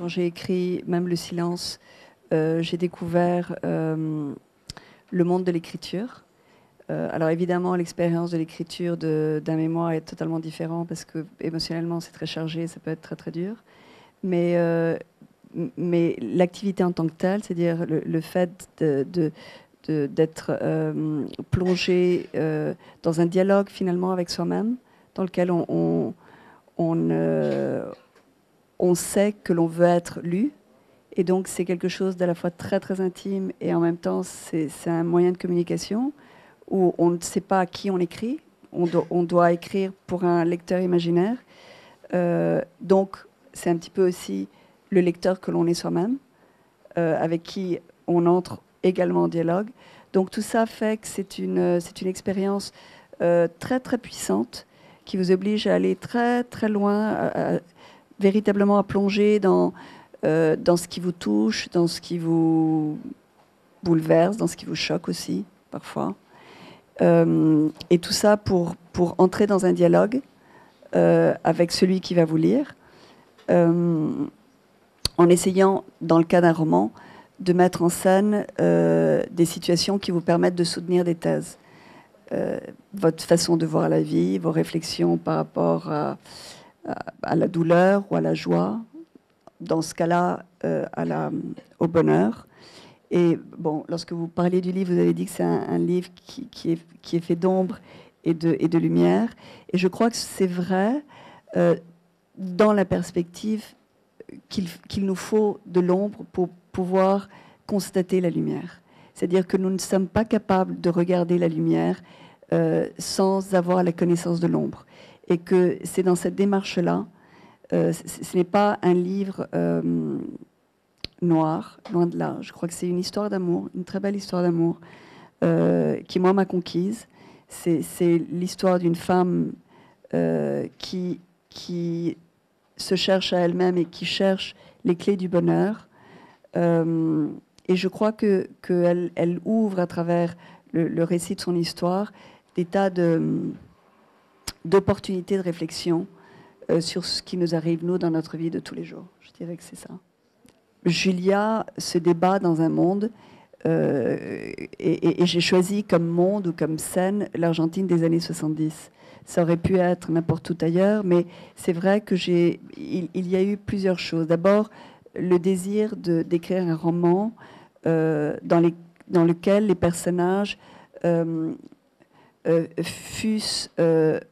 quand j'ai écrit même Le silence, j'ai découvert le monde de l'écriture. Alors évidemment, l'expérience de l'écriture d'un mémoire est totalement différente parce que émotionnellement, c'est très chargé, ça peut être très très dur. Mais l'activité en tant que telle, c'est-à-dire le fait d'être plongé dans un dialogue finalement avec soi-même, dans lequel on sait que l'on veut être lu. Et donc c'est quelque chose d'à la fois très très intime et en même temps c'est un moyen de communication où on ne sait pas à qui on écrit. On doit écrire pour un lecteur imaginaire. Donc c'est un petit peu aussi le lecteur que l'on est soi-même, avec qui on entre également en dialogue. Donc tout ça fait que c'est une expérience très très puissante qui vous oblige à aller très très loin, véritablement à plonger dans ce qui vous touche, dans ce qui vous bouleverse, dans ce qui vous choque aussi parfois. Et tout ça pour entrer dans un dialogue avec celui qui va vous lire, en essayant, dans le cas d'un roman, de mettre en scène des situations qui vous permettent de soutenir des thèses. Votre façon de voir la vie, vos réflexions par rapport à la douleur ou à la joie, dans ce cas-là, au bonheur. Et bon, lorsque vous parliez du livre, vous avez dit que c'est un livre qui est fait d'ombre et de lumière. Et je crois que c'est vrai dans la perspective qu'il nous faut de l'ombre pour pouvoir constater la lumière. C'est-à-dire que nous ne sommes pas capables de regarder la lumière sans avoir la connaissance de l'ombre. Et que c'est dans cette démarche-là, ce n'est pas un livre noir, loin de là. Je crois que c'est une histoire d'amour, une très belle histoire d'amour, qui, moi, m'a conquise. C'est l'histoire d'une femme qui se cherche à elle-même et qui cherche les clés du bonheur. Et je crois qu'elle ouvre à travers le récit de son histoire des tas d'opportunités de réflexion sur ce qui nous arrive, nous, dans notre vie de tous les jours. Je dirais que c'est ça. Julia se débat dans un monde, et j'ai choisi comme monde ou comme scène l'Argentine des années 70. Ça aurait pu être n'importe où ailleurs, mais c'est vrai que il y a eu plusieurs choses. D'abord, le désir d'écrire un roman dans lequel les personnages fussent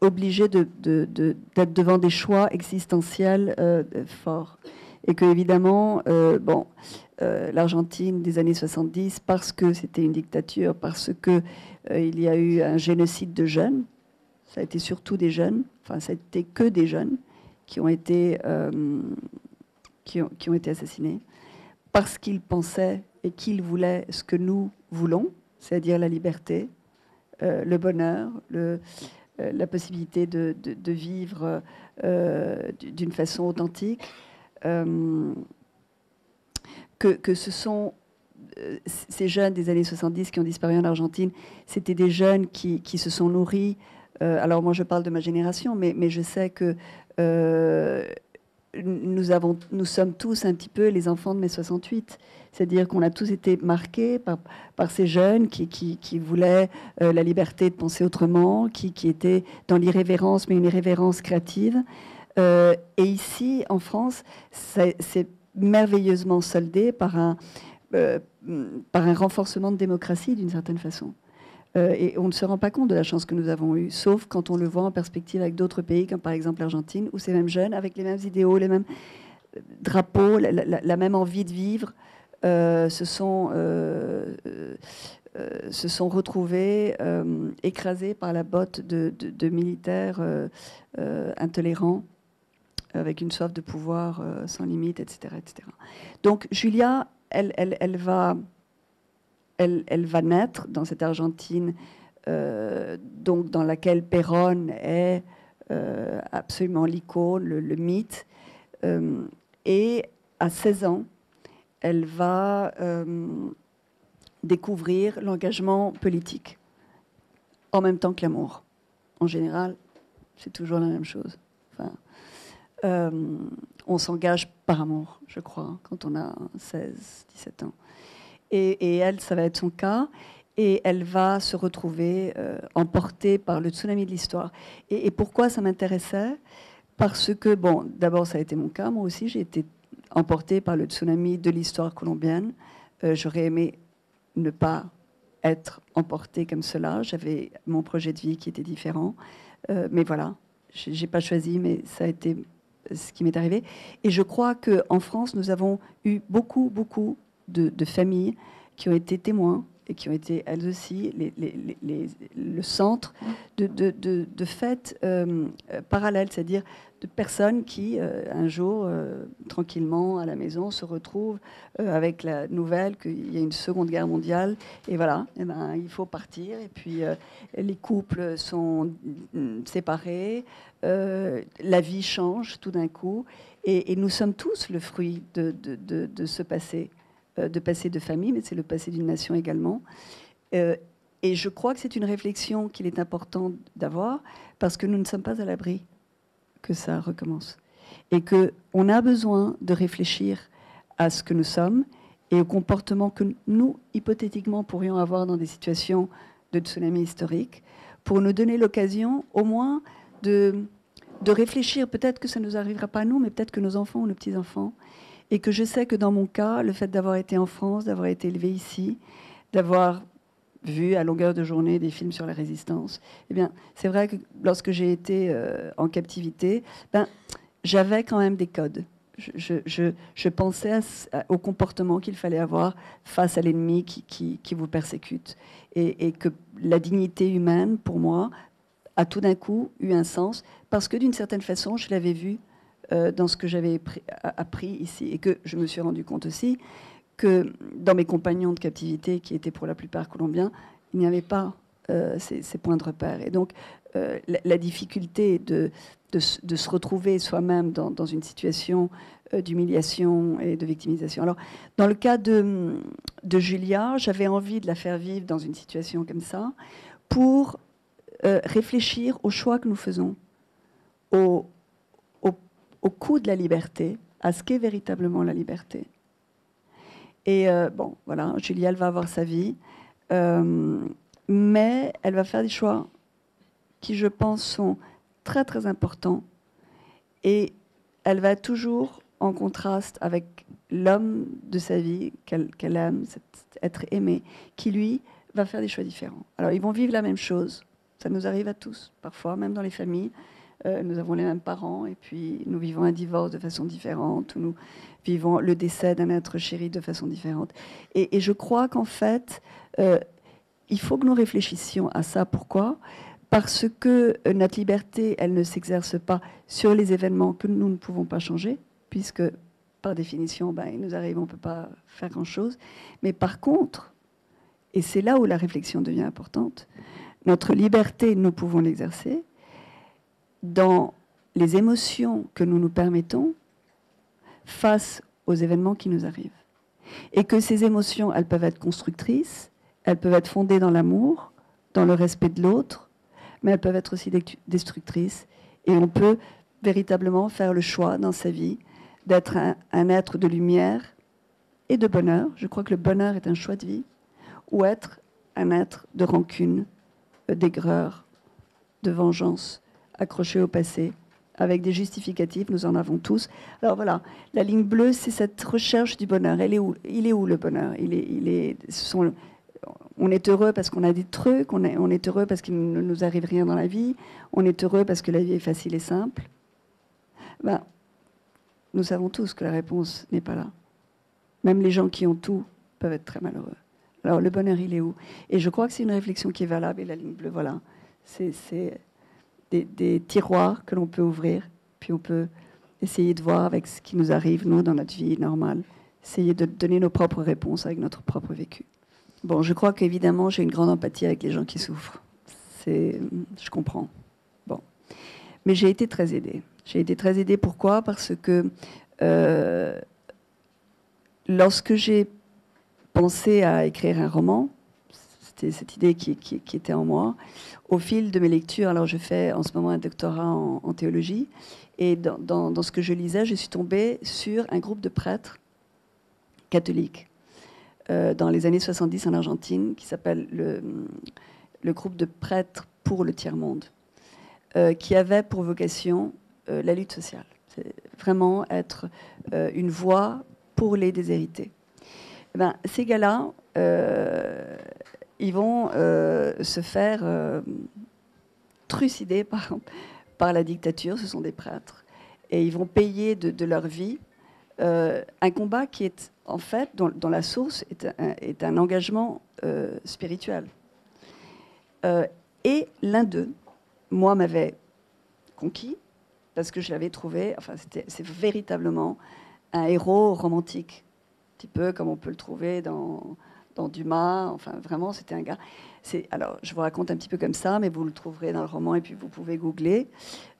obligés d'être devant des choix existentiels forts. Et que, évidemment, l'Argentine des années 70, parce que c'était une dictature, parce qu'il y a eu un génocide de jeunes, ça a été surtout des jeunes, enfin, ça a été que des jeunes qui ont été assassinés, parce qu'ils pensaient et qu'ils voulaient ce que nous voulons, c'est-à-dire la liberté, le bonheur, la possibilité de vivre d'une façon authentique. Que ce sont ces jeunes des années 70 qui ont disparu en Argentine, c'était des jeunes qui se sont nourris. Alors moi, je parle de ma génération, mais je sais que nous sommes tous un petit peu les enfants de mai 68. C'est-à-dire qu'on a tous été marqués par ces jeunes qui voulaient la liberté de penser autrement, qui étaient dans l'irrévérence, mais une irrévérence créative. Et ici, en France, c'est merveilleusement soldé par un renforcement de démocratie, d'une certaine façon. Et on ne se rend pas compte de la chance que nous avons eue, sauf quand on le voit en perspective avec d'autres pays, comme par exemple l'Argentine, où ces mêmes jeunes, avec les mêmes idéaux, les mêmes drapeaux, la même envie de vivre, se sont retrouvés écrasés par la botte de militaires intolérants, avec une soif de pouvoir sans limite, etc., etc. Donc Julia, elle va naître dans cette Argentine, donc dans laquelle Perón est absolument l'icône, le mythe. Et à 16 ans, elle va découvrir l'engagement politique, en même temps que l'amour. En général, c'est toujours la même chose. Enfin, Euh, on s'engage par amour, je crois, quand on a 16, 17 ans. Et elle, ça va être son cas. Et elle va se retrouver emportée par le tsunami de l'histoire. Et pourquoi ça m'intéressait? Parce que, bon, d'abord, ça a été mon cas. Moi aussi, j'ai été emportée par le tsunami de l'histoire colombienne. J'aurais aimé ne pas être emportée comme cela. J'avais mon projet de vie qui était différent. Mais voilà, j'ai pas choisi, mais ça a été ce qui m'est arrivé. Et je crois qu'en France, nous avons eu beaucoup, beaucoup de familles qui ont été témoins et qui ont été, elles aussi, le centre de faits parallèles, c'est-à-dire de personnes qui, un jour, tranquillement, à la maison, se retrouvent avec la nouvelle qu'il y a une seconde guerre mondiale. Et voilà, eh ben, il faut partir. Et puis, les couples sont séparés. La vie change tout d'un coup. Et nous sommes tous le fruit de ce passé. De passé de famille, mais c'est le passé d'une nation également. Et je crois que c'est une réflexion qu'il est important d'avoir, parce que nous ne sommes pas à l'abri que ça recommence. Et qu'on a besoin de réfléchir à ce que nous sommes et au comportement que nous, hypothétiquement, pourrions avoir dans des situations de tsunami historique, pour nous donner l'occasion, au moins, de réfléchir. Peut-être que ça ne nous arrivera pas à nous, mais peut-être que nos enfants ou nos petits-enfants. Et que je sais que dans mon cas, le fait d'avoir été en France, d'avoir été élevé ici, d'avoir vu à longueur de journée des films sur la résistance, eh bien, c'est vrai que lorsque j'ai été en captivité, ben, j'avais quand même des codes. Je pensais au comportement qu'il fallait avoir face à l'ennemi qui vous persécute. Et que la dignité humaine, pour moi, a tout d'un coup eu un sens, parce que d'une certaine façon, je l'avais vu dans ce que j'avais appris ici. Et que je me suis rendu compte aussi que dans mes compagnons de captivité, qui étaient pour la plupart colombiens, il n'y avait pas ces points de repère. Et donc, la difficulté de se retrouver soi-même dans une situation d'humiliation et de victimisation. Alors, dans le cas de Julia, j'avais envie de la faire vivre dans une situation comme ça pour réfléchir aux choix que nous faisons, au coût de la liberté, à ce qu'est véritablement la liberté. Et bon, voilà, Julia, elle va avoir sa vie, mais elle va faire des choix qui, je pense, sont très, très importants. Et elle va toujours en contraste avec l'homme de sa vie, qu'elle aime, être aimé, qui, lui, va faire des choix différents. Alors, ils vont vivre la même chose. Ça nous arrive à tous, parfois, même dans les familles. Nous avons les mêmes parents et puis nous vivons un divorce de façon différente, ou nous vivons le décès d'un être chéri de façon différente. Et je crois qu'en fait, il faut que nous réfléchissions à ça. Pourquoi ? Parce que notre liberté, elle ne s'exerce pas sur les événements que nous ne pouvons pas changer, puisque par définition, ben, il nous arrive, on ne peut pas faire grand-chose. Mais par contre, et c'est là où la réflexion devient importante, notre liberté, nous pouvons l'exercer dans les émotions que nous nous permettons face aux événements qui nous arrivent. Et que ces émotions, elles peuvent être constructrices, elles peuvent être fondées dans l'amour, dans le respect de l'autre, mais elles peuvent être aussi destructrices. Et on peut véritablement faire le choix dans sa vie d'être un être de lumière et de bonheur. Je crois que le bonheur est un choix de vie, ou être un être de rancune, d'aigreur, de vengeance, accroché au passé, avec des justificatifs, nous en avons tous. Alors voilà, la ligne bleue, c'est cette recherche du bonheur. Il est où le bonheur? On est heureux parce qu'on a des trucs, on est heureux parce qu'il ne nous arrive rien dans la vie, on est heureux parce que la vie est facile et simple. Ben, nous savons tous que la réponse n'est pas là. Même les gens qui ont tout peuvent être très malheureux. Alors le bonheur, il est où? Et je crois que c'est une réflexion qui est valable, et la ligne bleue, voilà. C'est des tiroirs que l'on peut ouvrir, puis on peut essayer de voir avec ce qui nous arrive, nous, dans notre vie normale, essayer de donner nos propres réponses avec notre propre vécu. Bon, je crois qu'évidemment, j'ai une grande empathie avec les gens qui souffrent. Je comprends. Bon. Mais j'ai été très aidée. J'ai été très aidée, pourquoi? Parce que lorsque j'ai pensé à écrire un roman, C'était cette idée qui était en moi. Au fil de mes lectures, alors je fais en ce moment un doctorat en théologie, et dans ce que je lisais, je suis tombée sur un groupe de prêtres catholiques dans les années 70 en Argentine, qui s'appelle le groupe de prêtres pour le tiers-monde, qui avait pour vocation la lutte sociale. C'est vraiment être une voix pour les déshérités. Eh ben, ces gars-là, ils vont se faire trucider par la dictature. Ce sont des prêtres. Et ils vont payer de leur vie un combat qui est, en fait, dont la source est un engagement spirituel. Et l'un d'eux, moi, m'avait conquis, parce que je l'avais trouvé, enfin, c'est véritablement un héros romantique, un petit peu comme on peut le trouver dans Dumas. Enfin, vraiment, c'était un gars. Alors, je vous raconte un petit peu comme ça, mais vous le trouverez dans le roman, et puis vous pouvez googler.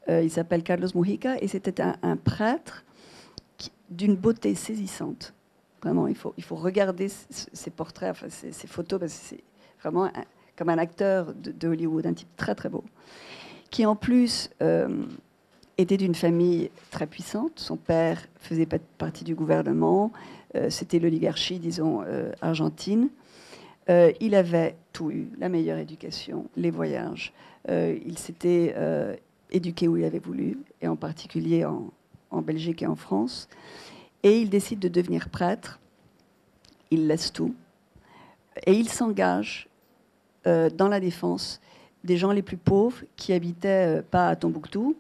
Il s'appelle Carlos Mujica, et c'était un prêtre d'une beauté saisissante. Vraiment, il faut regarder ses portraits, enfin, ses photos, parce que c'est vraiment comme un acteur de Hollywood, un type très très beau, qui en plus était d'une famille très puissante. Son père faisait partie du gouvernement, c'était l'oligarchie, disons, argentine. Il avait tout eu, la meilleure éducation, les voyages. Il s'était éduqué où il avait voulu, et en particulier en Belgique et en France. Et il décide de devenir prêtre. Il laisse tout. Et il s'engage dans la défense des gens les plus pauvres qui habitaient pas à Tombouctou,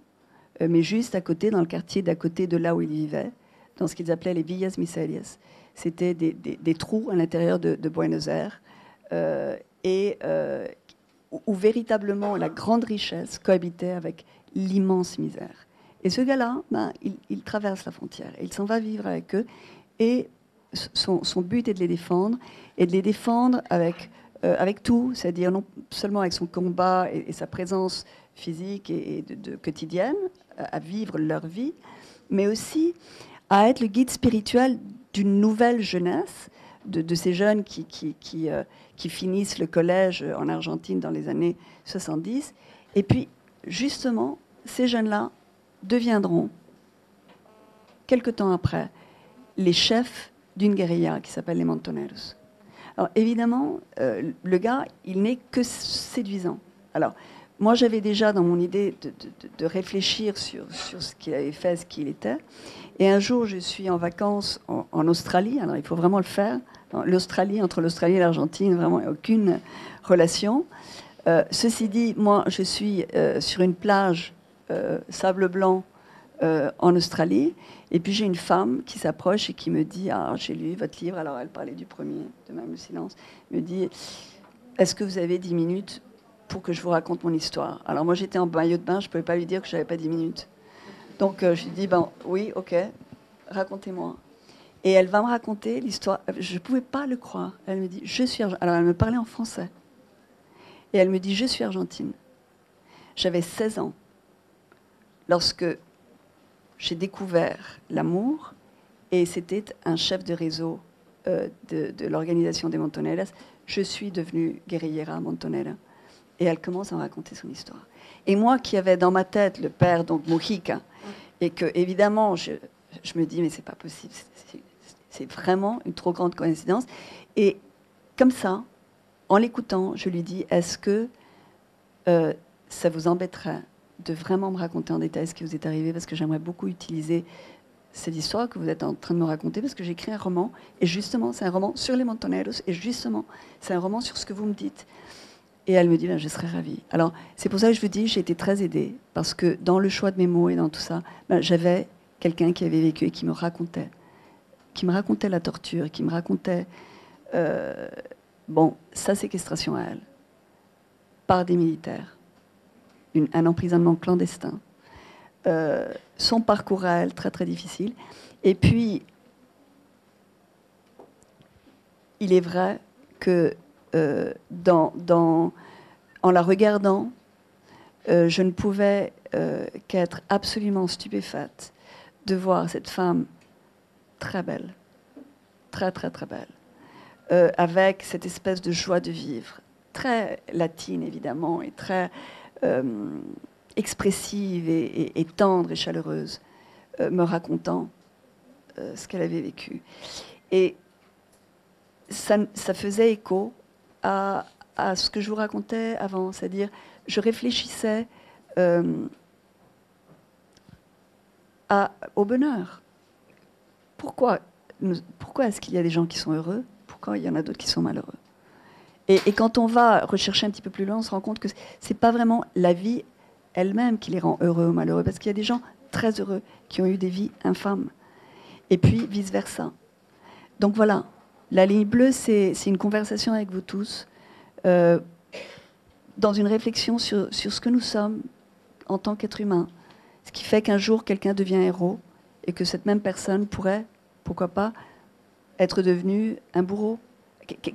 mais juste à côté, dans le quartier d'à côté de là où il vivait, dans ce qu'ils appelaient les villas miserias. C'était des trous à l'intérieur de Buenos Aires, où véritablement la grande richesse cohabitait avec l'immense misère. Et ce gars-là, ben, il traverse la frontière, et il s'en va vivre avec eux, et son but est de les défendre, et de les défendre avec tout, c'est-à-dire non seulement avec son combat et sa présence physique et de quotidienne, à vivre leur vie, mais aussi à être le guide spirituel d'une nouvelle jeunesse, de ces jeunes qui finissent le collège en Argentine dans les années 70. Et puis, justement, ces jeunes-là deviendront, quelque temps après, les chefs d'une guérilla qui s'appelle les Montoneros. Alors, évidemment, le gars, il n'est que séduisant. Alors, moi, j'avais déjà dans mon idée de réfléchir sur ce qu'il avait fait, ce qu'il était. Et un jour, je suis en vacances en Australie. Alors, il faut vraiment le faire. L'Australie, entre l'Australie et l'Argentine, vraiment, il n'y a aucune relation. Ceci dit, moi, je suis sur une plage sable blanc en Australie. Et puis, j'ai une femme qui s'approche et qui me dit « Ah, j'ai lu votre livre. » Alors, elle parlait du premier, de Même le silence. Elle me dit « Est-ce que vous avez 10 minutes pour que je vous raconte mon histoire ?» Alors, moi, j'étais en maillot de bain. Je ne pouvais pas lui dire que je n'avais pas 10 minutes. Donc, je lui dis ben, « Oui, OK, racontez-moi. » Et elle va me raconter l'histoire. Je ne pouvais pas le croire. Elle me dit « Je suis argentine. » Alors, elle me parlait en français. Et elle me dit « Je suis argentine. » J'avais 16 ans lorsque j'ai découvert l'amour, et c'était un chef de réseau de l'organisation des Montoneras. Je suis devenue guerrillera Montonera. Et elle commence à me raconter son histoire. Et moi qui avais dans ma tête le père, donc Mujica, et que évidemment je me dis mais c'est pas possible, c'est vraiment une trop grande coïncidence. Et comme ça, en l'écoutant, je lui dis est-ce que ça vous embêterait de vraiment me raconter en détail ce qui vous est arrivé, parce que j'aimerais beaucoup utiliser cette histoire que vous êtes en train de me raconter, parce que j'écris un roman, et justement, c'est un roman sur les Montoneros, et justement, c'est un roman sur ce que vous me dites. Et elle me dit, ben, je serais ravie. Alors, c'est pour ça que je vous dis, j'ai été très aidée, parce que dans le choix de mes mots et dans tout ça, ben, j'avais quelqu'un qui avait vécu et qui me racontait la torture, qui me racontait, sa séquestration à elle, par des militaires, un emprisonnement clandestin, son parcours à elle très très difficile. Et puis, il est vrai que en la regardant, je ne pouvais qu'être absolument stupéfaite de voir cette femme très belle, très très très belle, avec cette espèce de joie de vivre, très latine, évidemment, et très expressive et tendre et chaleureuse, me racontant ce qu'elle avait vécu. Et ça faisait écho à ce que je vous racontais avant, c'est-à-dire je réfléchissais au bonheur. Pourquoi est-ce qu'il y a des gens qui sont heureux? Pourquoi il y en a d'autres qui sont malheureux? Et quand on va rechercher un petit peu plus loin, on se rend compte que c'est pas vraiment la vie elle-même qui les rend heureux ou malheureux, parce qu'il y a des gens très heureux qui ont eu des vies infâmes. Et puis vice-versa. Donc voilà, la ligne bleue, c'est une conversation avec vous tous, dans une réflexion sur ce que nous sommes en tant qu'être humain. Ce qui fait qu'un jour, quelqu'un devient héros et que cette même personne pourrait, pourquoi pas, être devenue un bourreau.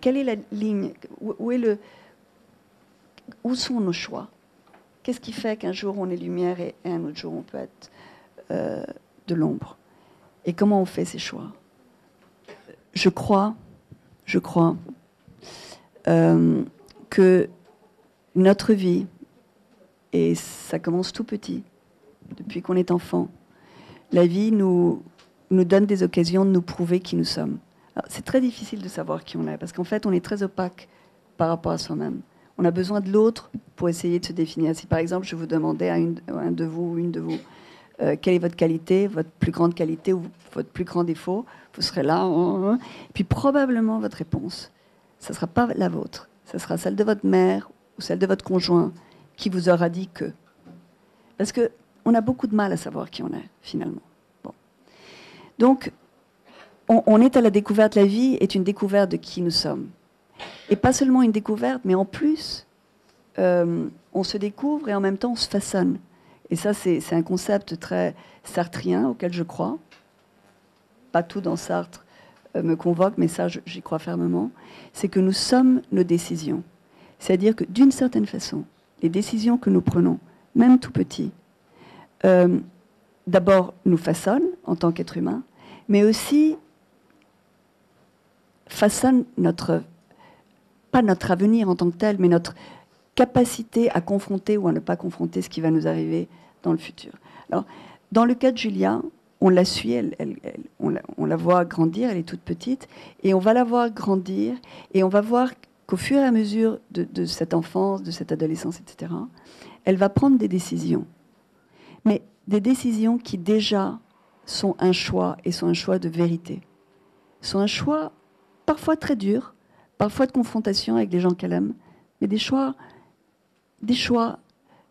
Quelle est la ligne? Où sont nos choix? Qu'est-ce qui fait qu'un jour on est lumière et un autre jour on peut être de l'ombre? Et comment on fait ces choix? Je crois que notre vie, et ça commence tout petit, depuis qu'on est enfant, la vie nous donne des occasions de nous prouver qui nous sommes. C'est très difficile de savoir qui on est, parce qu'en fait, on est très opaque par rapport à soi-même. On a besoin de l'autre pour essayer de se définir. Si par exemple, je vous demandais à un de vous ou une de vous, quelle est votre qualité, votre plus grande qualité ou votre plus grand défaut, vous serez là. Et puis probablement, votre réponse, ça ne sera pas la vôtre. Ça sera celle de votre mère ou celle de votre conjoint qui vous aura dit que. Parce qu'on a beaucoup de mal à savoir qui on est, finalement. Bon. Donc, on est à la découverte. La vie est une découverte de qui nous sommes. Et pas seulement une découverte, mais en plus, on se découvre et en même temps, on se façonne. Et ça, c'est un concept très sartrien auquel je crois. Pas tout dans Sartre me convoque, mais ça, j'y crois fermement. C'est que nous sommes nos décisions. C'est-à-dire que d'une certaine façon, les décisions que nous prenons, même tout petits, d'abord nous façonnent en tant qu'être humain, mais aussi façonnent pas notre avenir en tant que tel, mais notre capacité à confronter ou à ne pas confronter ce qui va nous arriver dans le futur. Alors, dans le cas de Julia, on la suit, on la voit grandir, elle est toute petite, et on va la voir grandir, et on va voir qu'au fur et à mesure de cette enfance, de cette adolescence, etc., elle va prendre des décisions. Mais des décisions qui déjà sont un choix, et sont un choix de vérité. Sont un choix parfois très dur, parfois de confrontation avec les gens qu'elle aime, mais des choix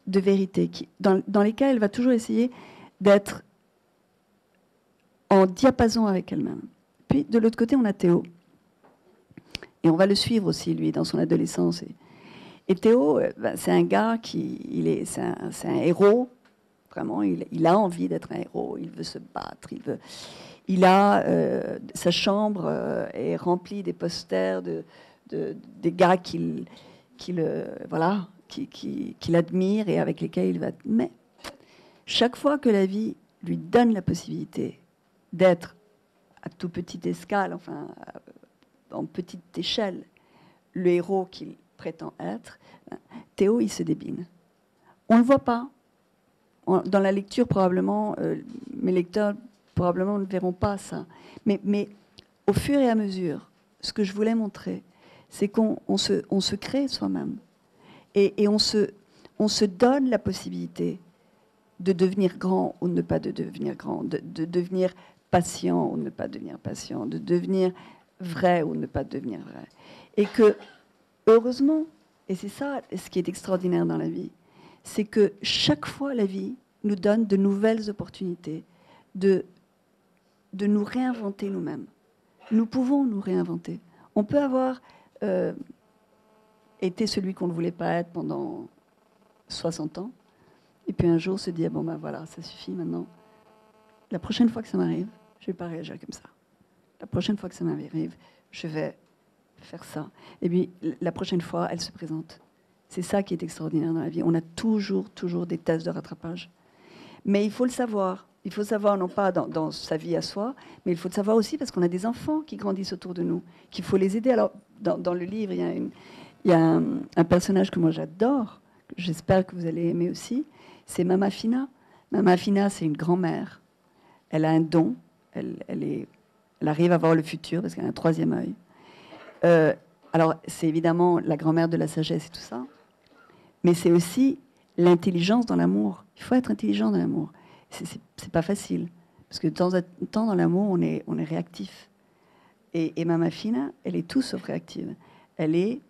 de vérité, dans lesquels elle va toujours essayer d'être en diapason avec elle-même. Puis, de l'autre côté, on a Théo. Et on va le suivre aussi, lui, dans son adolescence. Et Théo, c'est un gars c'est un héros. Vraiment, il a envie d'être un héros. Il veut se battre. Sa chambre est remplie des posters des gars qu'il admire et avec lesquels il va. Mais chaque fois que la vie lui donne la possibilité d'être à tout petite escale, enfin en petite échelle, le héros qu'il prétend être, Théo, il se débine. On ne le voit pas. Dans la lecture, probablement, mes lecteurs probablement ne verront pas ça. Mais au fur et à mesure, ce que je voulais montrer, c'est qu'on se crée soi-même. Et on se donne la possibilité de devenir grand ou de ne pas de devenir grand, de devenir patient ou de ne pas devenir patient, de devenir vrai ou de ne pas devenir vrai. Et que, heureusement, et c'est ça ce qui est extraordinaire dans la vie, c'est que chaque fois la vie nous donne de nouvelles opportunités de nous réinventer nous-mêmes. Nous pouvons nous réinventer. On peut avoir été celui qu'on ne voulait pas être pendant 60 ans, et puis un jour se dire, bon ben voilà, ça suffit maintenant. La prochaine fois que ça m'arrive, je ne vais pas réagir comme ça. La prochaine fois que ça m'arrive, je vais faire ça. Et puis la prochaine fois, elle se présente. C'est ça qui est extraordinaire dans la vie. On a toujours des tests de rattrapage. Mais il faut le savoir. Il faut savoir, non pas dans sa vie à soi, mais il faut le savoir aussi parce qu'on a des enfants qui grandissent autour de nous, qu'il faut les aider. Alors, dans le livre, il Il y a un personnage que moi j'adore, que j'espère que vous allez aimer aussi, c'est Mama Fina. Mama Fina, c'est une grand-mère. Elle a un don. Elle arrive à voir le futur parce qu'elle a un troisième œil. Alors, c'est évidemment la grand-mère de la sagesse et tout ça, mais c'est aussi l'intelligence dans l'amour. Il faut être intelligent dans l'amour. C'est pas facile, parce que de temps en temps, dans l'amour, on est réactif. Et Mama Fina, elle est tout sauf réactive. Elle est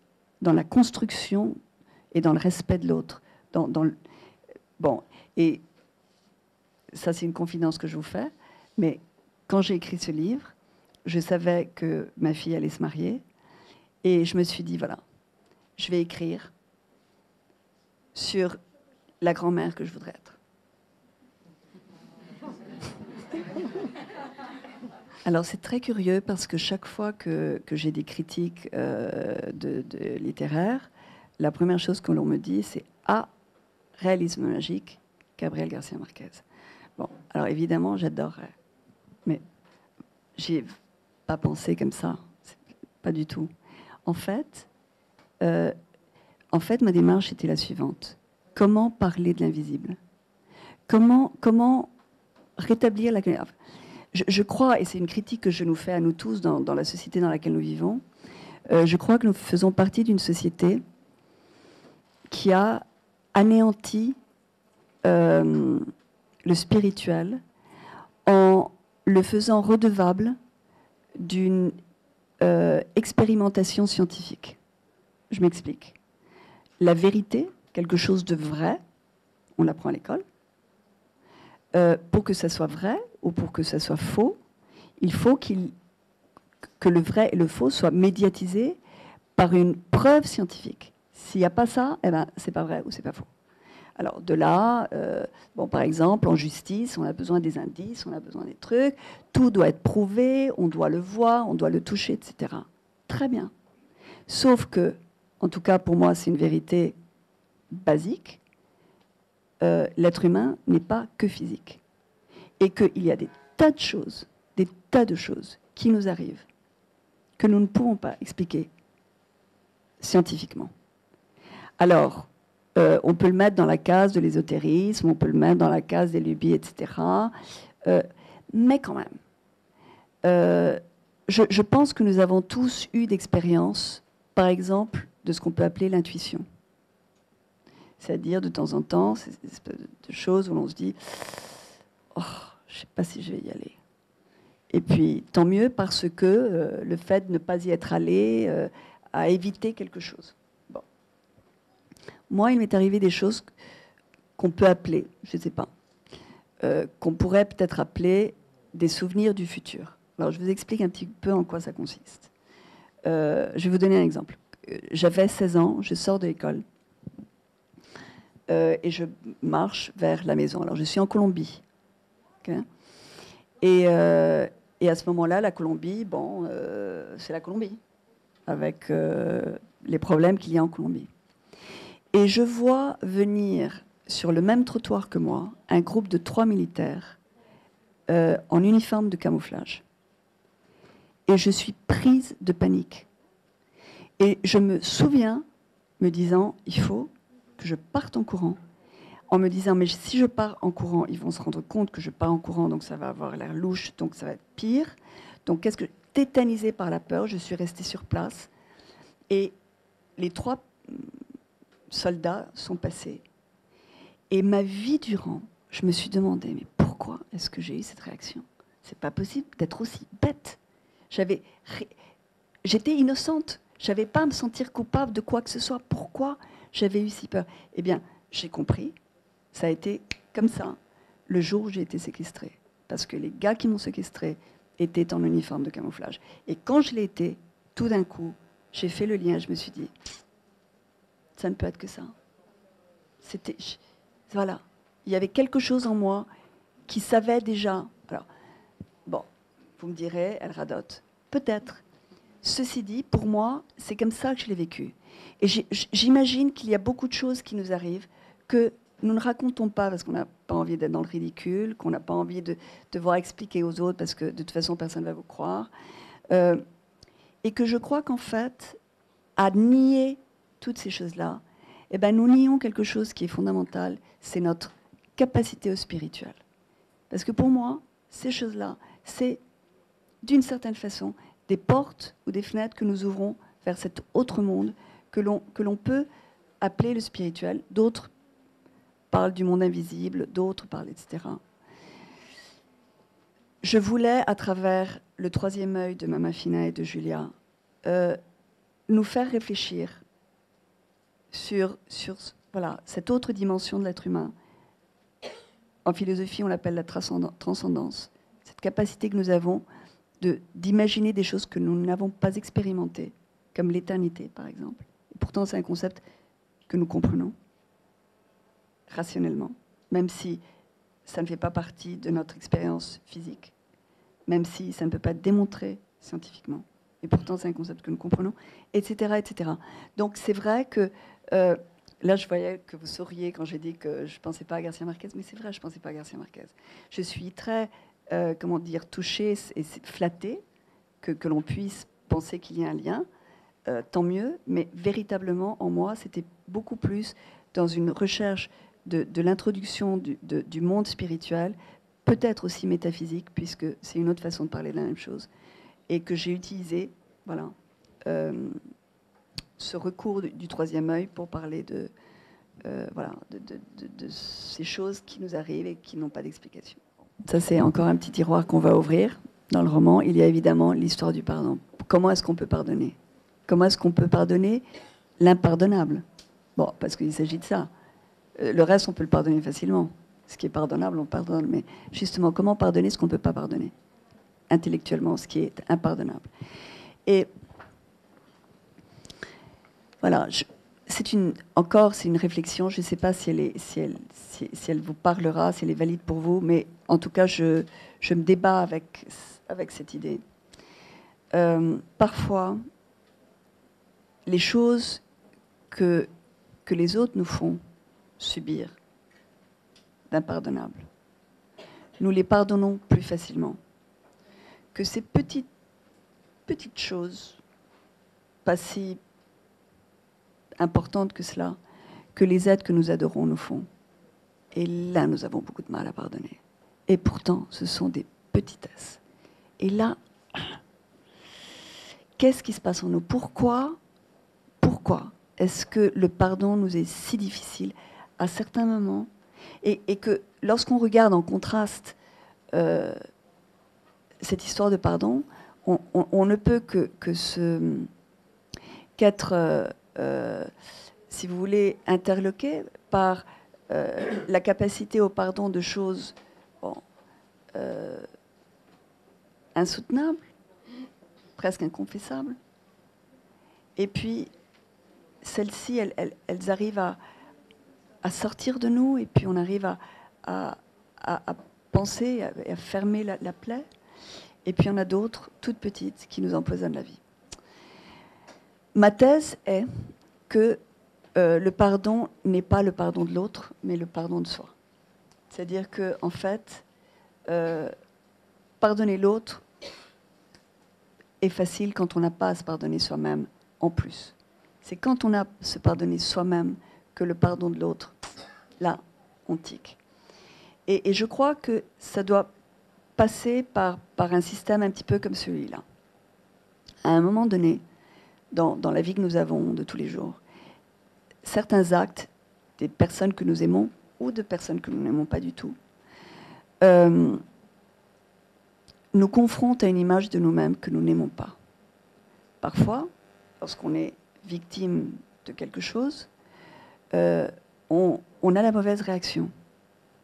dans la construction et dans le respect de l'autre. Bon, et ça, c'est une confidence que je vous fais, mais quand j'ai écrit ce livre, je savais que ma fille allait se marier, et je me suis dit, voilà, je vais écrire sur la grand-mère que je voudrais être. Alors c'est très curieux parce que chaque fois que j'ai des critiques de littéraires, la première chose que l'on me dit, c'est « Ah, réalisme magique, Gabriel Garcia Marquez ». Bon, alors évidemment, j'adorerais, mais j'ai pas pensé comme ça, pas du tout. En fait, ma démarche était la suivante. Comment parler de l'invisible? Comment rétablir la... Je crois, et c'est une critique que je nous fais à nous tous dans la société dans laquelle nous vivons, je crois que nous faisons partie d'une société qui a anéanti le spirituel en le faisant redevable d'une expérimentation scientifique. Je m'explique. La vérité, quelque chose de vrai, on l'apprend à l'école. Pour que ça soit vrai ou pour que ça soit faux, il faut que le vrai et le faux soient médiatisés par une preuve scientifique. S'il n'y a pas ça, eh ben, c'est pas vrai ou c'est pas faux. Alors de là, bon, par exemple, en justice, on a besoin des indices, on a besoin des trucs, tout doit être prouvé, on doit le voir, on doit le toucher, etc. Très bien. Sauf que, en tout cas pour moi, c'est une vérité basique, l'être humain n'est pas que physique. Et qu'il y a des tas de choses qui nous arrivent, que nous ne pouvons pas expliquer scientifiquement. Alors, on peut le mettre dans la case de l'ésotérisme, on peut le mettre dans la case des lubies, etc. Mais quand même, je pense que nous avons tous eu d'expériences, par exemple, de ce qu'on peut appeler l'intuition. C'est-à-dire, de temps en temps, ces espèces de choses où l'on se dit « Oh, je ne sais pas si je vais y aller ». Et puis, tant mieux, parce que le fait de ne pas y être allé a évité quelque chose. Bon. Moi, il m'est arrivé des choses qu'on peut appeler, je ne sais pas, qu'on pourrait peut-être appeler des souvenirs du futur. Alors, je vous explique un petit peu en quoi ça consiste. Je vais vous donner un exemple. J'avais 16 ans, je sors de l'école. Et je marche vers la maison. Alors, je suis en Colombie. Okay, et à ce moment-là, la Colombie, bon, c'est la Colombie, avec les problèmes qu'il y a en Colombie. Et je vois venir sur le même trottoir que moi un groupe de 3 militaires en uniforme de camouflage. Et je suis prise de panique. Et je me souviens me disant, il faut que je parte en courant, en me disant, mais si je pars en courant, ils vont se rendre compte que je pars en courant, donc ça va avoir l'air louche, donc ça va être pire. Donc, qu'est-ce que... Tétanisée par la peur, je suis restée sur place. Et les 3 soldats sont passés. Et ma vie durant, je me suis demandé, mais pourquoi est-ce que j'ai eu cette réaction? C'est pas possible d'être aussi bête. J'étais innocente. Je n'avais pas à me sentir coupable de quoi que ce soit. Pourquoi j'avais eu si peur? Eh bien, j'ai compris. Ça a été comme ça le jour où j'ai été séquestrée. Parce que les gars qui m'ont séquestrée étaient en uniforme de camouflage. Et quand je l'ai été, tout d'un coup, j'ai fait le lien. Je me suis dit, ça ne peut être que ça. Voilà. Il y avait quelque chose en moi qui savait déjà. Alors, bon, vous me direz, elle radote. Peut-être. Ceci dit, pour moi, c'est comme ça que je l'ai vécu. Et j'imagine qu'il y a beaucoup de choses qui nous arrivent que nous ne racontons pas parce qu'on n'a pas envie d'être dans le ridicule, qu'on n'a pas envie de devoir expliquer aux autres parce que de toute façon, personne ne va vous croire. Et que je crois qu'en fait, à nier toutes ces choses-là, eh ben, nous nions quelque chose qui est fondamental, c'est notre capacité au spirituel. Parce que pour moi, ces choses-là, c'est d'une certaine façon des portes ou des fenêtres que nous ouvrons vers cet autre monde que l'on peut appeler le spirituel. D'autres parlent du monde invisible, d'autres parlent, etc. Je voulais, à travers le troisième œil de Mama Fina et de Julia, nous faire réfléchir sur voilà, cette autre dimension de l'être humain. En philosophie, on l'appelle la transcendance. Cette capacité que nous avons d'imaginer des choses que nous n'avons pas expérimentées, comme l'éternité, par exemple. Et pourtant, c'est un concept que nous comprenons rationnellement, même si ça ne fait pas partie de notre expérience physique, même si ça ne peut pas être démontré scientifiquement. Et pourtant, c'est un concept que nous comprenons, etc., etc. Donc, c'est vrai que... là, je voyais que vous souriez quand j'ai dit que je ne pensais pas à Garcia Marquez, mais c'est vrai, je ne pensais pas à Garcia Marquez. Je suis très, comment dire, touchée et flattée que l'on puisse penser qu'il y a un lien, tant mieux, mais véritablement, en moi, c'était beaucoup plus dans une recherche de l'introduction du monde spirituel, peut-être aussi métaphysique, puisque c'est une autre façon de parler de la même chose, et que j'ai utilisé, voilà, ce recours du troisième œil pour parler voilà, de ces choses qui nous arrivent et qui n'ont pas d'explication. Ça, c'est encore un petit tiroir qu'on va ouvrir. Dans le roman, il y a évidemment l'histoire du pardon. Comment est-ce qu'on peut pardonner? Comment est-ce qu'on peut pardonner l'impardonnable? Bon, parce qu'il s'agit de ça. Le reste, on peut le pardonner facilement. Ce qui est pardonnable, on pardonne. Mais justement, comment pardonner ce qu'on ne peut pas pardonner? Intellectuellement, ce qui est impardonnable. Et voilà, c'est une réflexion. Je ne sais pas si elle vous parlera, si elle est valide pour vous, mais en tout cas, je me débat avec cette idée. Parfois, les choses que les autres nous font subir d'impardonnables, nous les pardonnons plus facilement que ces petites choses, pas si importantes que cela, que les êtres que nous adorons nous font. Et là, nous avons beaucoup de mal à pardonner. Et pourtant, ce sont des petitesses. Et là, qu'est-ce qui se passe en nous? Pourquoi est-ce que le pardon nous est si difficile à certains moments, et que lorsqu'on regarde en contraste cette histoire de pardon, on ne peut qu'être, si vous voulez, interloqué par la capacité au pardon de choses insoutenables, presque inconfessables. Et puis, celles-ci, elles arrivent à sortir de nous, et puis on arrive à penser, à fermer la plaie. Et puis il y en a d'autres, toutes petites, qui nous empoisonnent la vie. Ma thèse est que le pardon n'est pas le pardon de l'autre, mais le pardon de soi. C'est-à-dire que, en fait, pardonner l'autre est facile quand on n'a pas à se pardonner soi-même en plus. C'est quand on a à se pardonner soi-même que le pardon de l'autre, là, on tique. Et je crois que ça doit passer par un système un petit peu comme celui-là. À un moment donné, dans la vie que nous avons de tous les jours, certains actes des personnes que nous aimons ou de personnes que nous n'aimons pas du tout nous confrontent à une image de nous-mêmes que nous n'aimons pas. Parfois, lorsqu'on est victime de quelque chose, on a la mauvaise réaction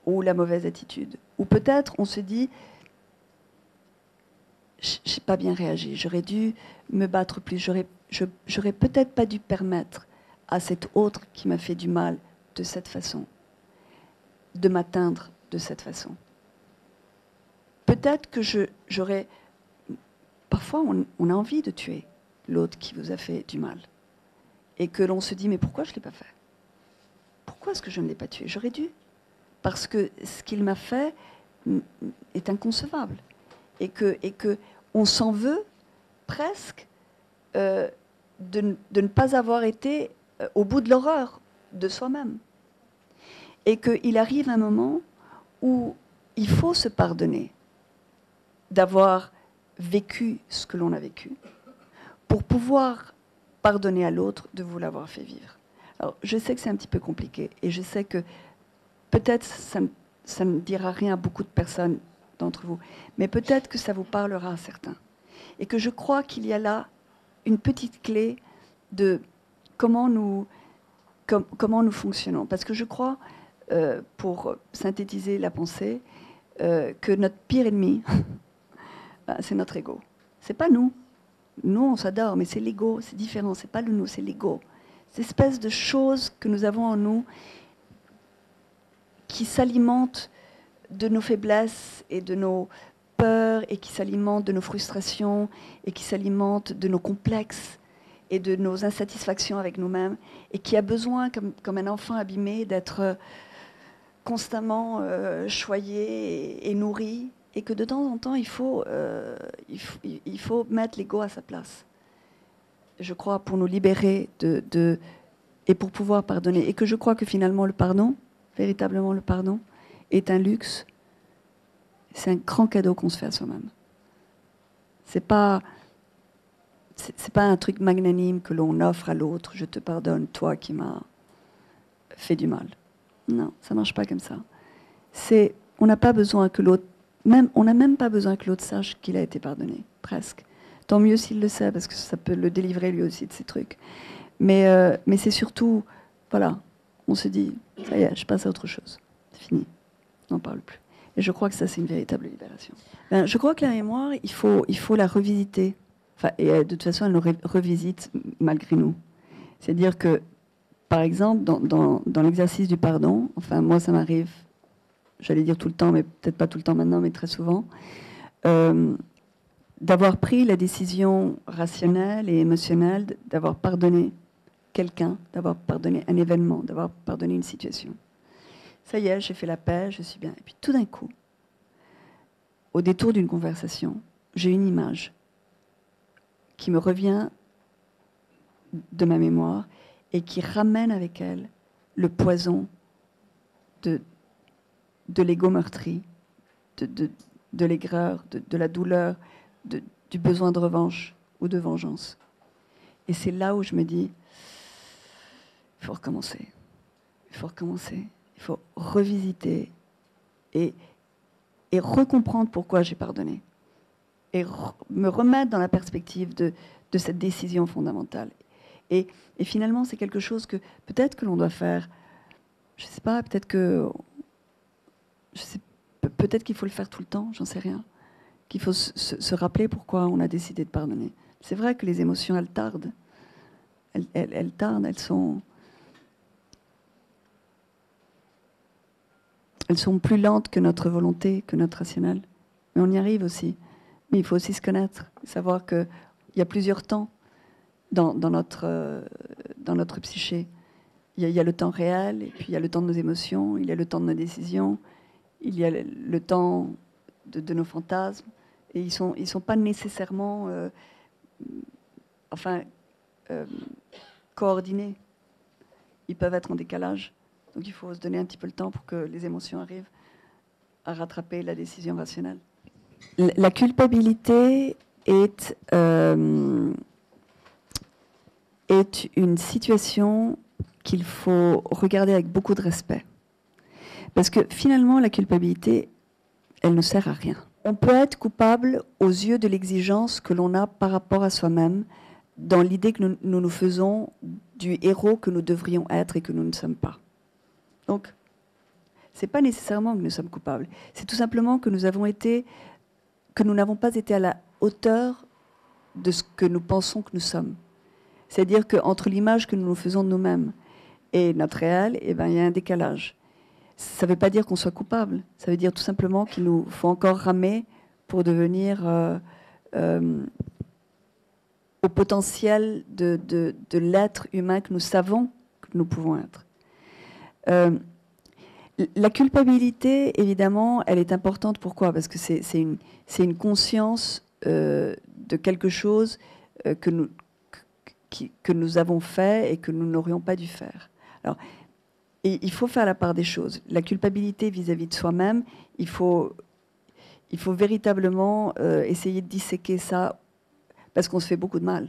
ou la mauvaise attitude. Ou peut-être on se dit, j'ai pas bien réagi, j'aurais dû me battre plus, j'aurais peut-être pas dû permettre à cet autre qui m'a fait du mal de cette façon, de m'atteindre de cette façon. Peut-être que j'aurais... Parfois, on a envie de tuer l'autre qui vous a fait du mal. Et que l'on se dit, mais pourquoi je ne l'ai pas fait? Pourquoi est-ce que je ne l'ai pas tué? J'aurais dû. Parce que ce qu'il m'a fait est inconcevable. Et que on s'en veut presque de ne pas avoir été au bout de l'horreur de soi-même. Et qu'il arrive un moment où il faut se pardonner d'avoir vécu ce que l'on a vécu pour pouvoir pardonner à l'autre de vous l'avoir fait vivre. Alors, je sais que c'est un petit peu compliqué et je sais que peut-être ça ne dira rien à beaucoup de personnes d'entre vous, mais peut-être que ça vous parlera à certains. Et que je crois qu'il y a là une petite clé de comment nous fonctionnons. Parce que je crois, pour synthétiser la pensée, que notre pire ennemi, c'est notre ego. C'est pas nous. Nous, on s'adore, mais c'est l'ego, c'est différent. C'est pas le nous, c'est l'ego. Cette espèce de chose que nous avons en nous qui s'alimente de nos faiblesses et de nos peurs et qui s'alimente de nos frustrations et qui s'alimente de nos complexes et de nos insatisfactions avec nous-mêmes et qui a besoin, comme un enfant abîmé, d'être constamment choyé et nourri, et que de temps en temps, il faut mettre l'ego à sa place. Je crois, pour nous libérer et pour pouvoir pardonner. Et que je crois que finalement, le pardon, véritablement le pardon, est un luxe. C'est un grand cadeau qu'on se fait à soi-même. C'est pas un truc magnanime que l'on offre à l'autre. Je te pardonne, toi qui m'as fait du mal. Non, ça marche pas comme ça. On n'a pas besoin que l'autre, on n'a même pas besoin que l'autre sache qu'il a été pardonné, presque. Tant mieux s'il le sait, parce que ça peut le délivrer lui aussi de ces trucs. Mais c'est surtout, voilà, on se dit, ça y est, je passe à autre chose. C'est fini, on n'en parle plus. Et je crois que ça, c'est une véritable libération. Je crois que la mémoire, il faut la revisiter. Enfin, et de toute façon, elle nous revisite malgré nous. C'est-à-dire que, par exemple, dans l'exercice du pardon, enfin, moi, ça m'arrive, j'allais dire tout le temps, mais peut-être pas tout le temps maintenant, mais très souvent, d'avoir pris la décision rationnelle et émotionnelle d'avoir pardonné quelqu'un, d'avoir pardonné un événement, d'avoir pardonné une situation. Ça y est, j'ai fait la paix, je suis bien. Et puis tout d'un coup, au détour d'une conversation, j'ai une image qui me revient de ma mémoire et qui ramène avec elle le poison de l'ego meurtri, de l'aigreur, de la douleur, du besoin de revanche ou de vengeance. Et c'est là où je me dis, il faut recommencer. Il faut recommencer. Il faut revisiter et recomprendre pourquoi j'ai pardonné. Et me remettre dans la perspective de cette décision fondamentale. Et finalement, c'est quelque chose que peut-être que l'on doit faire, je ne sais pas, peut-être qu'il faut le faire tout le temps, j'en sais rien. Qu'il faut se rappeler pourquoi on a décidé de pardonner. C'est vrai que les émotions, elles tardent. Elles tardent, elles sont plus lentes que notre volonté, que notre rationnel. Mais on y arrive aussi. Mais il faut aussi se connaître, savoir qu'il y a plusieurs temps dans notre psyché. Il y a le temps réel, et puis il y a le temps de nos émotions, il y a le temps de nos décisions, il y a le temps de nos fantasmes. Et ils sont pas nécessairement coordonnés. Ils peuvent être en décalage. Donc il faut se donner un petit peu le temps pour que les émotions arrivent à rattraper la décision rationnelle. La culpabilité est une situation qu'il faut regarder avec beaucoup de respect. Parce que finalement, la culpabilité, elle ne sert à rien. On peut être coupable aux yeux de l'exigence que l'on a par rapport à soi-même, dans l'idée que nous nous faisons du héros que nous devrions être et que nous ne sommes pas. Donc, ce n'est pas nécessairement que nous sommes coupables. C'est tout simplement que nous n'avons pas été à la hauteur de ce que nous pensons que nous sommes. C'est-à-dire qu'entre l'image que nous nous faisons de nous-mêmes et notre réel, il y a un décalage. Ça ne veut pas dire qu'on soit coupable. Ça veut dire tout simplement qu'il nous faut encore ramer pour devenir au potentiel de l'être humain que nous savons que nous pouvons être. La culpabilité, évidemment, elle est importante. Pourquoi ? Parce que c'est une conscience de quelque chose que nous avons fait et que nous n'aurions pas dû faire. Alors, et il faut faire la part des choses. La culpabilité vis-à-vis de soi-même, il faut véritablement essayer de disséquer ça, parce qu'on se fait beaucoup de mal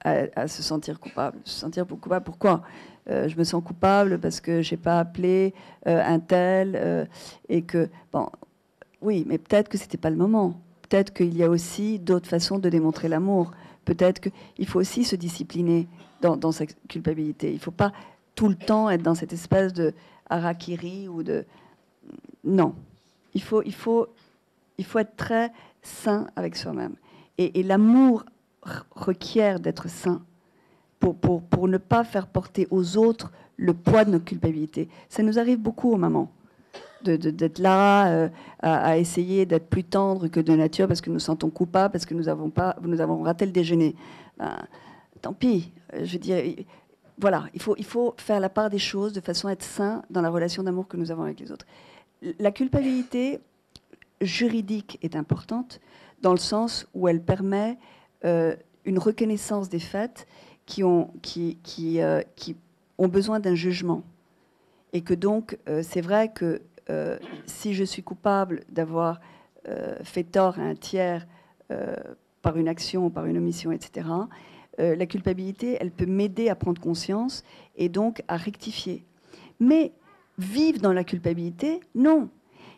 à se sentir coupable. Se sentir coupable, pourquoi je me sens coupable parce que j'ai pas appelé un tel et que... Bon, oui, mais peut-être que c'était pas le moment. Peut-être qu'il y a aussi d'autres façons de démontrer l'amour. Peut-être qu'il faut aussi se discipliner dans sa culpabilité. Il ne faut pas tout le temps être dans cette espèce de harakiri ou de... Non. Il faut être très sain avec soi-même. Et l'amour requiert d'être sain pour ne pas faire porter aux autres le poids de nos culpabilités. Ça nous arrive beaucoup aux mamans, d'être là, à essayer d'être plus tendre que de nature parce que nous sentons coupables, parce que nous avons raté le déjeuner. Ben, tant pis. Je veux dire, voilà, il faut faire la part des choses de façon à être sain dans la relation d'amour que nous avons avec les autres. La culpabilité juridique est importante dans le sens où elle permet une reconnaissance des faits qui ont besoin d'un jugement. Et que donc, c'est vrai que si je suis coupable d'avoir fait tort à un tiers par une action, par une omission, etc., la culpabilité, elle peut m'aider à prendre conscience et donc à rectifier. Mais vivre dans la culpabilité, non.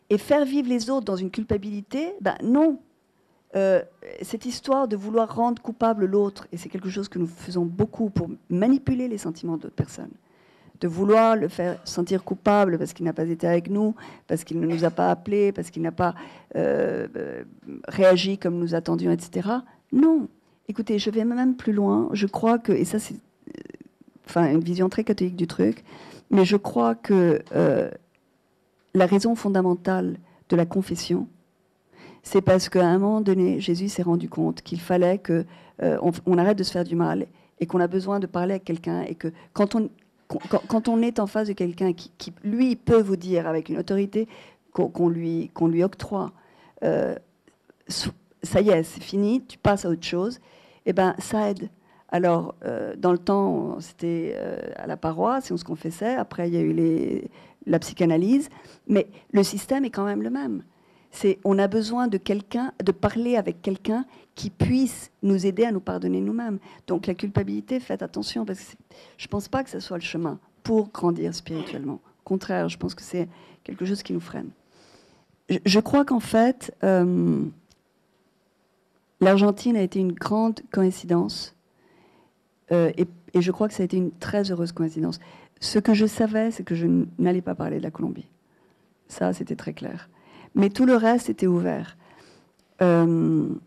Et faire vivre les autres dans une culpabilité, ben non. Cette histoire de vouloir rendre coupable l'autre, et c'est quelque chose que nous faisons beaucoup pour manipuler les sentiments d'autres personnes, de vouloir le faire sentir coupable parce qu'il n'a pas été avec nous, parce qu'il ne nous a pas appelés, parce qu'il n'a pas réagi comme nous attendions, etc. Non. Écoutez, je vais même plus loin. Je crois que, et ça c'est une vision très catholique du truc, mais je crois que la raison fondamentale de la confession, c'est parce qu'à un moment donné, Jésus s'est rendu compte qu'il fallait qu'on arrête de se faire du mal et qu'on a besoin de parler avec quelqu'un et que quand on est en face de quelqu'un qui, lui, peut vous dire avec une autorité qu'on lui octroie, ça y est, c'est fini, tu passes à autre chose, et ben ça aide. Alors, dans le temps, c'était à la paroisse et on se confessait. Après, il y a eu la psychanalyse. Mais le système est quand même le même. On a besoin de quelqu'un, de parler avec quelqu'un qui puisse nous aider à nous pardonner nous-mêmes. Donc la culpabilité, faites attention, parce que je ne pense pas que ce soit le chemin pour grandir spirituellement. Au contraire, je pense que c'est quelque chose qui nous freine. Je crois qu'en fait, l'Argentine a été une grande coïncidence, et je crois que ça a été une très heureuse coïncidence. Ce que je savais, c'est que je n'allais pas parler de la Colombie. Ça, c'était très clair. Mais tout le reste était ouvert. Maintenant,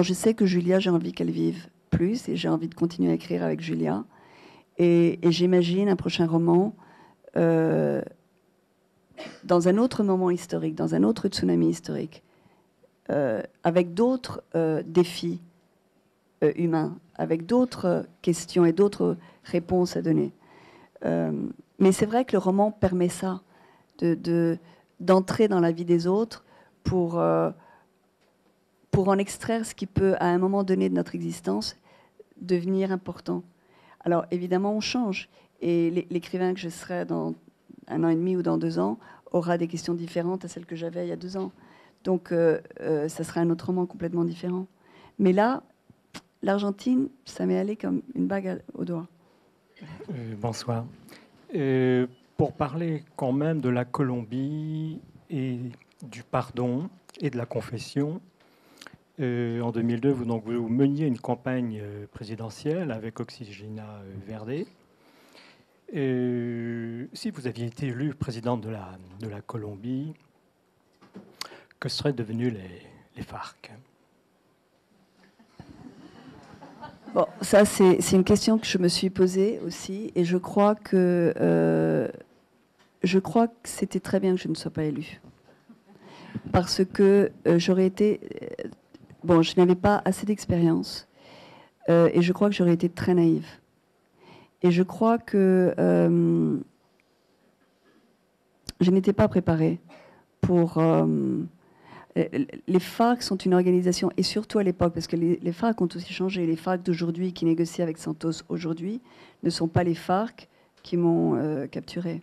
je sais que Julia, j'ai envie qu'elle vive plus et j'ai envie de continuer à écrire avec Julia. Et j'imagine un prochain roman dans un autre moment historique, dans un autre tsunami historique, avec d'autres défis humains, avec d'autres questions et d'autres réponses à donner. Mais c'est vrai que le roman permet ça, d'entrer dans la vie des autres pour en extraire ce qui peut, à un moment donné de notre existence, devenir important. Alors, évidemment, on change. Et l'écrivain que je serai dans 1 an et demi ou dans 2 ans aura des questions différentes à celles que j'avais il y a 2 ans. Donc, ça sera un autre roman complètement différent. Mais là, l'Argentine, ça m'est allé comme une bague au doigt. Bonsoir. Pour parler quand même de la Colombie et du pardon et de la confession, en 2002, vous meniez une campagne présidentielle avec Oxygena Verde. Si vous aviez été élu président de la Colombie, que seraient devenus les FARC? Bon, ça, c'est une question que je me suis posée aussi, et je crois que c'était très bien que je ne sois pas élue. Parce que j'aurais été... bon, je n'avais pas assez d'expérience, et je crois que j'aurais été très naïve. Et je crois que je n'étais pas préparée pour... Les FARC sont une organisation, et surtout à l'époque, parce que les FARC ont aussi changé. Les FARC d'aujourd'hui qui négocient avec Santos aujourd'hui ne sont pas les FARC qui m'ont capturé.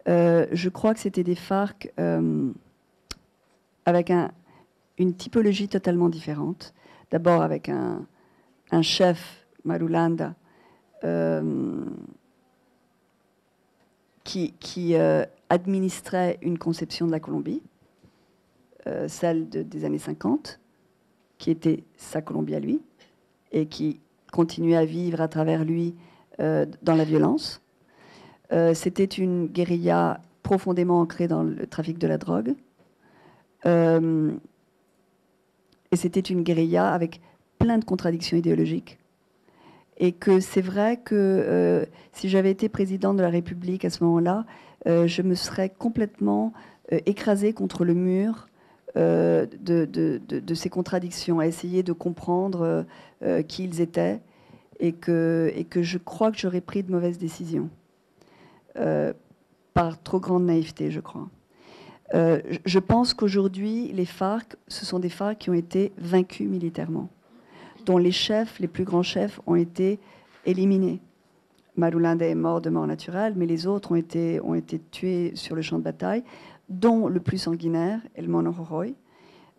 Je crois que c'était des FARC avec une typologie totalement différente. D'abord avec un chef, Marulanda, qui administrait une conception de la Colombie, celle des années 50, qui était sa Colombie à lui, et qui continuait à vivre à travers lui dans la violence. C'était une guérilla profondément ancrée dans le trafic de la drogue. Et c'était une guérilla avec plein de contradictions idéologiques. Et que c'est vrai que si j'avais été présidente de la République à ce moment-là, je me serais complètement écrasée contre le mur de ces contradictions, à essayer de comprendre qui ils étaient, et que je crois que j'aurais pris de mauvaises décisions, par trop grande naïveté, je crois. Je pense qu'aujourd'hui, les FARC, ce sont des FARC qui ont été vaincus militairement, dont les chefs, les plus grands chefs, ont été éliminés. Marulanda est mort de mort naturelle, mais les autres ont été tués sur le champ de bataille, dont le plus sanguinaire est le Mono Roroy.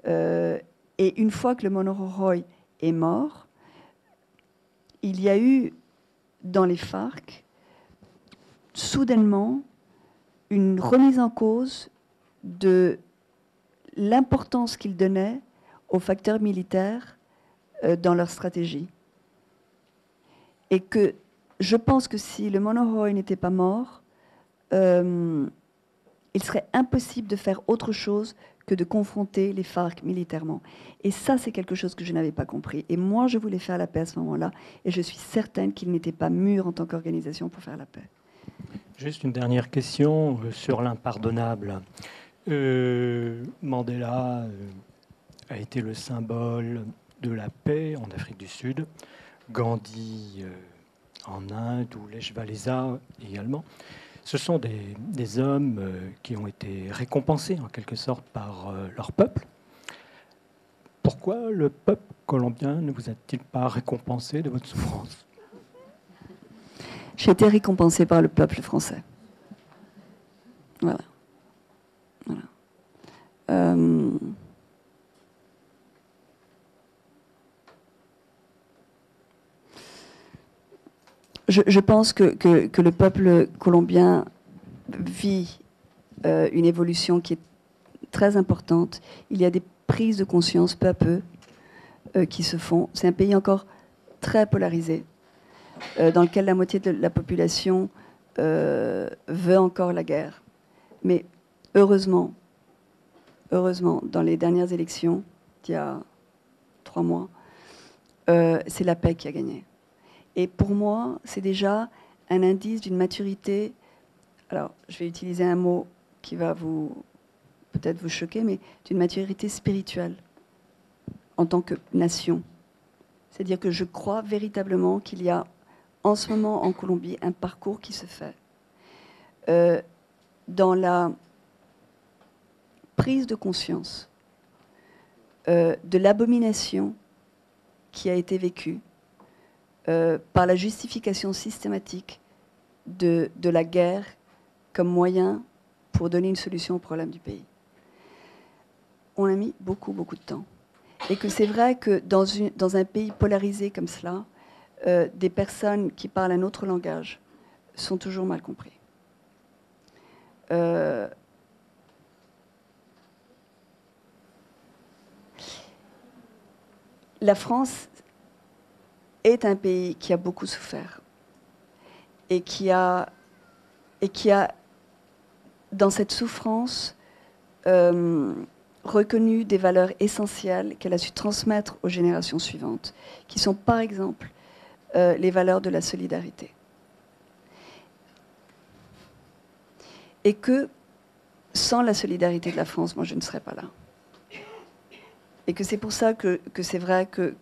Et une fois que le Mono Roroy est mort, il y a eu dans les FARC, soudainement, une remise en cause de l'importance qu'ils donnaient aux facteurs militaires dans leur stratégie. Et que je pense que si le Mono Roroy n'était pas mort, il serait impossible de faire autre chose que de confronter les FARC militairement. Et ça, c'est quelque chose que je n'avais pas compris. Et moi, je voulais faire la paix à ce moment-là, et je suis certaine qu'ils n'étaient pas mûrs en tant qu'organisation pour faire la paix. Juste une dernière question sur l'impardonnable. Mandela a été le symbole de la paix en Afrique du Sud, Gandhi en Inde, ou Lech Walesa également. Ce sont des hommes qui ont été récompensés en quelque sorte par leur peuple. Pourquoi le peuple colombien ne vous a-t-il pas récompensé de votre souffrance? J'ai été récompensée par le peuple français. Voilà. Voilà. Je pense que le peuple colombien vit une évolution qui est très importante. Il y a des prises de conscience peu à peu qui se font. C'est un pays encore très polarisé, dans lequel la moitié de la population veut encore la guerre. Mais heureusement, dans les dernières élections, il y a 3 mois, c'est la paix qui a gagné. Et pour moi, c'est déjà un indice d'une maturité. Alors, je vais utiliser un mot qui va peut-être vous choquer, mais d'une maturité spirituelle en tant que nation. C'est-à-dire que je crois véritablement qu'il y a en ce moment en Colombie un parcours qui se fait dans la prise de conscience de l'abomination qui a été vécue par la justification systématique de la guerre comme moyen pour donner une solution au problème du pays. On a mis beaucoup, beaucoup de temps. Et que c'est vrai que dans un pays polarisé comme cela, des personnes qui parlent un autre langage sont toujours mal compris. La France est un pays qui a beaucoup souffert et qui a dans cette souffrance reconnu des valeurs essentielles qu'elle a su transmettre aux générations suivantes, qui sont par exemple les valeurs de la solidarité. Et que sans la solidarité de la France, moi je ne serais pas là. Et que c'est pour ça que c'est vrai que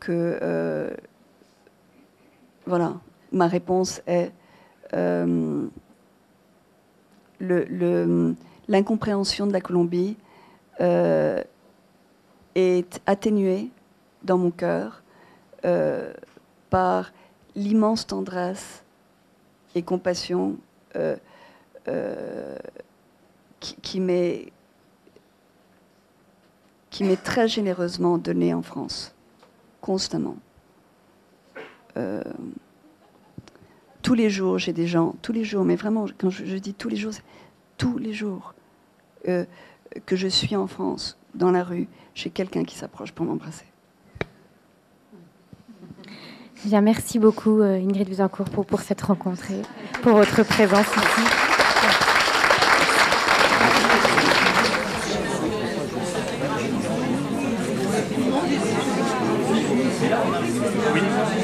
voilà, ma réponse est l'incompréhension de la Colombie est atténuée dans mon cœur par l'immense tendresse et compassion qui m'est très généreusement donnée en France, constamment. Tous les jours, j'ai des gens, tous les jours, mais vraiment, quand je dis tous les jours, c'est tous les jours que je suis en France, dans la rue, j'ai quelqu'un qui s'approche pour m'embrasser. Bien, merci beaucoup Ingrid Betancourt pour cette rencontre et pour votre présence ici. Oui.